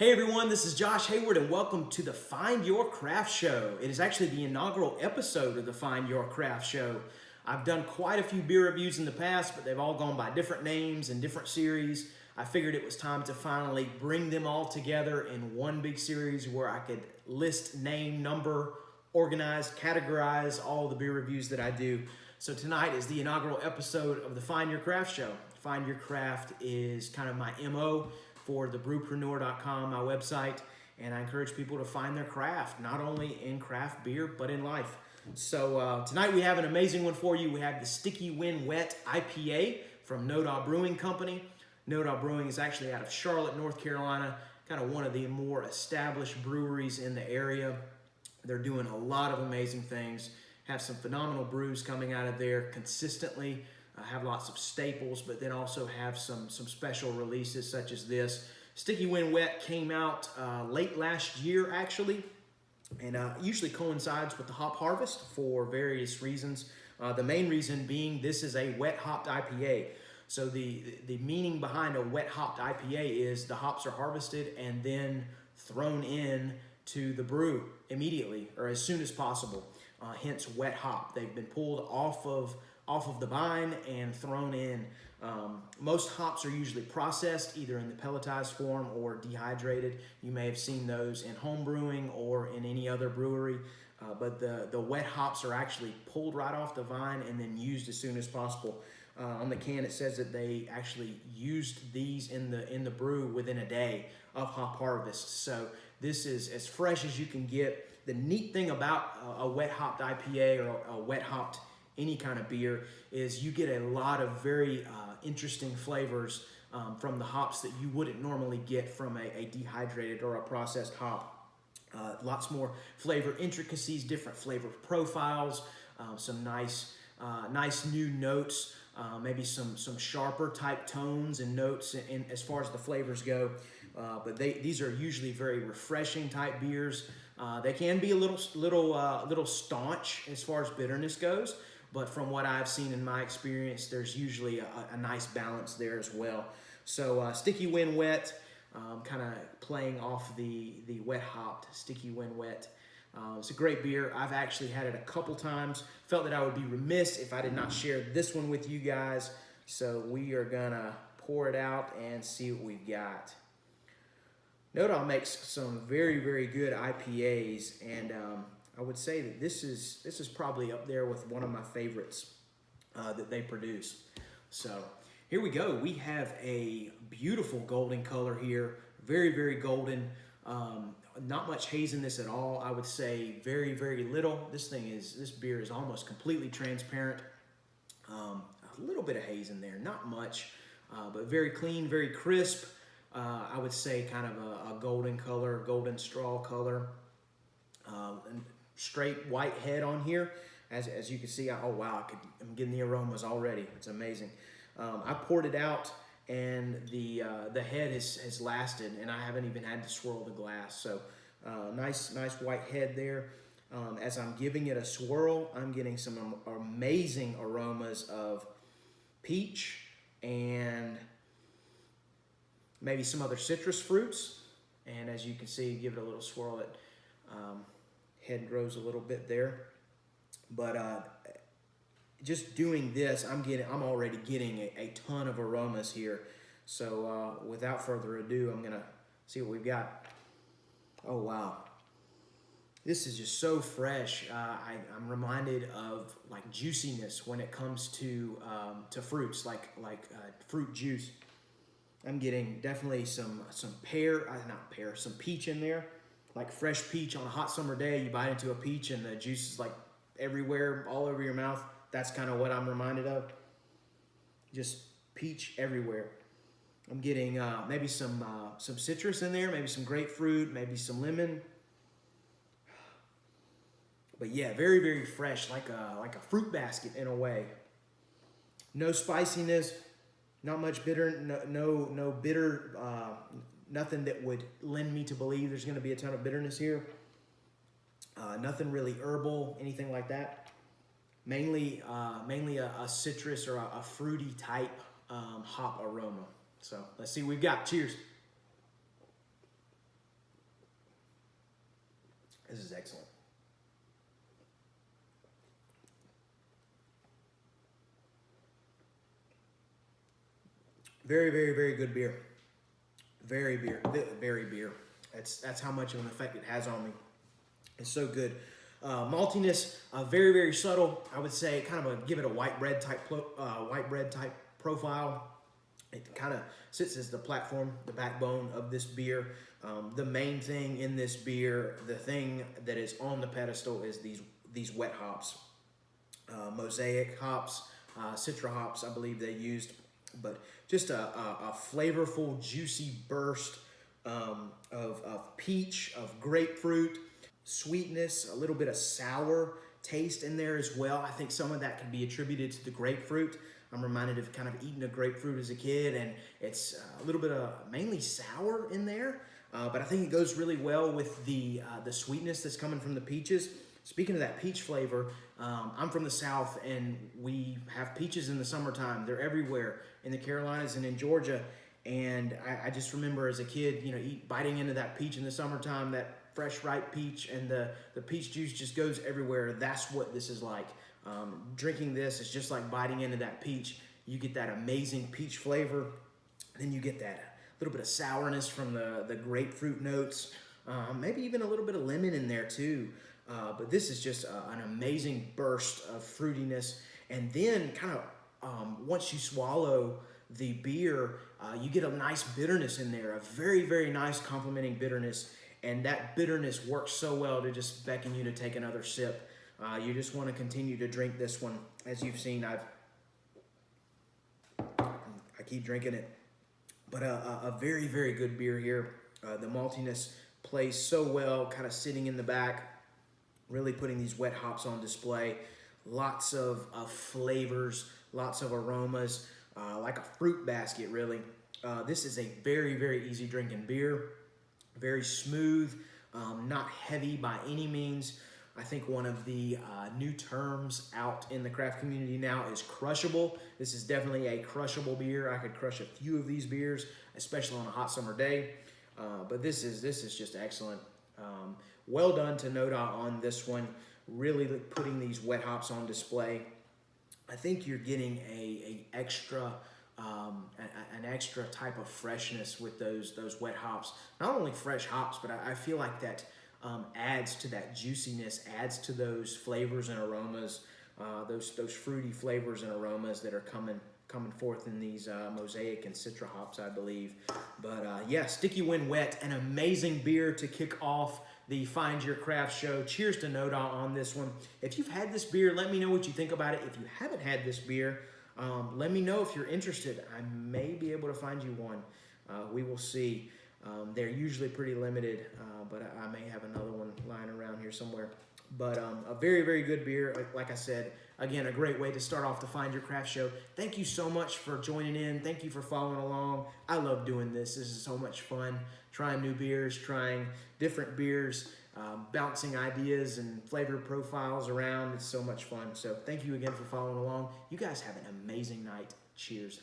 Hey everyone, this is Josh Hayward and welcome to the Find Your Craft Show. It is actually the inaugural episode of the Find Your Craft Show. I've done quite a few beer reviews in the past, but they've all gone by different names and different series. I figured it was time to finally bring them all together in one big series where I could list, name, number, organize, categorize all the beer reviews that I do. So tonight is the inaugural episode of the Find Your Craft Show. Find Your Craft is kind of my MO for the Brewpreneur.com, my website, and I encourage people to find their craft, not only in craft beer, but in life. So tonight we have an amazing one for you. We have the Sticky Wind Wet IPA from NoDa Brewing Company. NoDa Brewing is actually out of Charlotte, North Carolina, kind of one of the more established breweries in the area. They're doing a lot of amazing things, have some phenomenal brews coming out of there consistently. Have lots of staples, but then also have some special releases such as this. Sticky Wind Wet came out late last year, actually, and usually coincides with the hop harvest for various reasons. The main reason being this is a wet hopped IPA. So the meaning behind a wet hopped IPA is the hops are harvested and then thrown in to the brew immediately or as soon as possible. Hence wet hop. They've been pulled off of the vine and thrown in. Most hops are usually processed either in the pelletized form or dehydrated. You may have seen those in home brewing or in any other brewery, but the wet hops are actually pulled right off the vine and then used as soon as possible. On the can it says that they actually used these in the brew within a day of hop harvest. So this is as fresh as you can get. The neat thing about a wet hopped IPA or a wet hopped any kind of beer is you get a lot of very interesting flavors from the hops that you wouldn't normally get from a dehydrated or a processed hop. Lots more flavor intricacies, different flavor profiles, some nice new notes, maybe some sharper type tones and notes in as far as the flavors go. But these are usually very refreshing type beers. They can be a little staunch as far as bitterness goes. But from what I've seen in my experience, there's usually a nice balance there as well. So Sticky Wind Wet, kind of playing off the wet hopped Sticky Wind Wet. It's a great beer. I've actually had it a couple times. Felt that I would be remiss if I did not share this one with you guys. So we are gonna pour it out and see what we've got. NoDa makes some very, very good IPAs, and I would say that this is probably up there with one of my favorites that they produce. So here we go. We have a beautiful golden color here, very, very golden. Not much haze in this at all. I would say very, very little. This beer is almost completely transparent. A little bit of haze in there, not much, but very clean, very crisp. I would say kind of a golden color, golden straw color. And straight white head on here. As you can see, oh wow, I'm getting the aromas already. It's amazing. I poured it out and the head has lasted and I haven't even had to swirl the glass. So nice white head there. As I'm giving it a swirl, I'm getting some amazing aromas of peach and maybe some other citrus fruits. And as you can see, give it a little swirl, it head grows a little bit there. But just doing this, I'm already getting a ton of aromas here. So without further ado, I'm gonna see what we've got. Oh wow, this is just so fresh. I'm reminded of like juiciness when it comes to fruits, like fruit juice. I'm getting definitely some some peach in there, like fresh peach on a hot summer day. You bite into a peach and the juice is like everywhere, all over your mouth. That's kind of what I'm reminded of. Just peach everywhere. I'm getting maybe some citrus in there, maybe some grapefruit, maybe some lemon. But yeah, very, very fresh, like a fruit basket in a way. No spiciness. Not much bitter, no bitter, nothing that would lend me to believe there's going to be a ton of bitterness here. Nothing really herbal, anything like that. Mainly a citrus or a fruity type hop aroma. So let's see what we've got. Cheers. This is excellent. Very, very, very good beer. Very beer. That's how much of an effect it has on me. It's so good. Maltiness, very, very subtle. I would say kind of give it a white bread type profile. It kind of sits as the platform, the backbone of this beer. The main thing in this beer, the thing that is on the pedestal, is these wet hops, mosaic hops, citra hops, I believe they used, but just a flavorful, juicy burst of peach, of grapefruit, sweetness, a little bit of sour taste in there as well. I think some of that can be attributed to the grapefruit. I'm reminded of kind of eating a grapefruit as a kid, and it's a little bit of mainly sour in there, but I think it goes really well with the sweetness that's coming from the peaches. Speaking of that peach flavor, I'm from the South, and we have peaches in the summertime. They're everywhere in the Carolinas and in Georgia, and I just remember as a kid, biting into that peach in the summertime, that fresh ripe peach, and the peach juice just goes everywhere. That's what this is like. Drinking this is just like biting into that peach. You get that amazing peach flavor, then you get that little bit of sourness from the grapefruit notes, maybe even a little bit of lemon in there too. But this is just an amazing burst of fruitiness. And then kind of once you swallow the beer, you get a nice bitterness in there, a very, very nice complementing bitterness. And that bitterness works so well to just beckon you to take another sip. You just want to continue to drink this one. As you've seen, I keep drinking it. But a very, very good beer here. The maltiness plays so well, kind of sitting in the back, really putting these wet hops on display. Lots of flavors, lots of aromas, like a fruit basket, really. This is a very, very easy drinking beer. Very smooth, not heavy by any means. I think one of the new terms out in the craft community now is crushable. This is definitely a crushable beer. I could crush a few of these beers, especially on a hot summer day. But this is just excellent. Well done to NoDa on this one, really putting these wet hops on display. I think you're getting an extra type of freshness with those wet hops. Not only fresh hops, but I feel like that adds to that juiciness, adds to those flavors and aromas, those fruity flavors and aromas that are coming forth in these mosaic and citra hops, I believe. But yeah, Sticky When Wet, an amazing beer to kick off the Find Your Craft show. Cheers to NoDa on this one. If you've had this beer, let me know what you think about it. If you haven't had this beer, let me know if you're interested. I may be able to find you one. We will see. They're usually pretty limited, but I may have another one lying around here somewhere. But a very, very good beer. Like I said, again, a great way to start off the Find Your Craft show. Thank you so much for joining in. Thank you for following along. I love doing this. This is so much fun. Trying new beers, trying different beers, bouncing ideas and flavor profiles around. It's so much fun. So thank you again for following along. You guys have an amazing night. Cheers.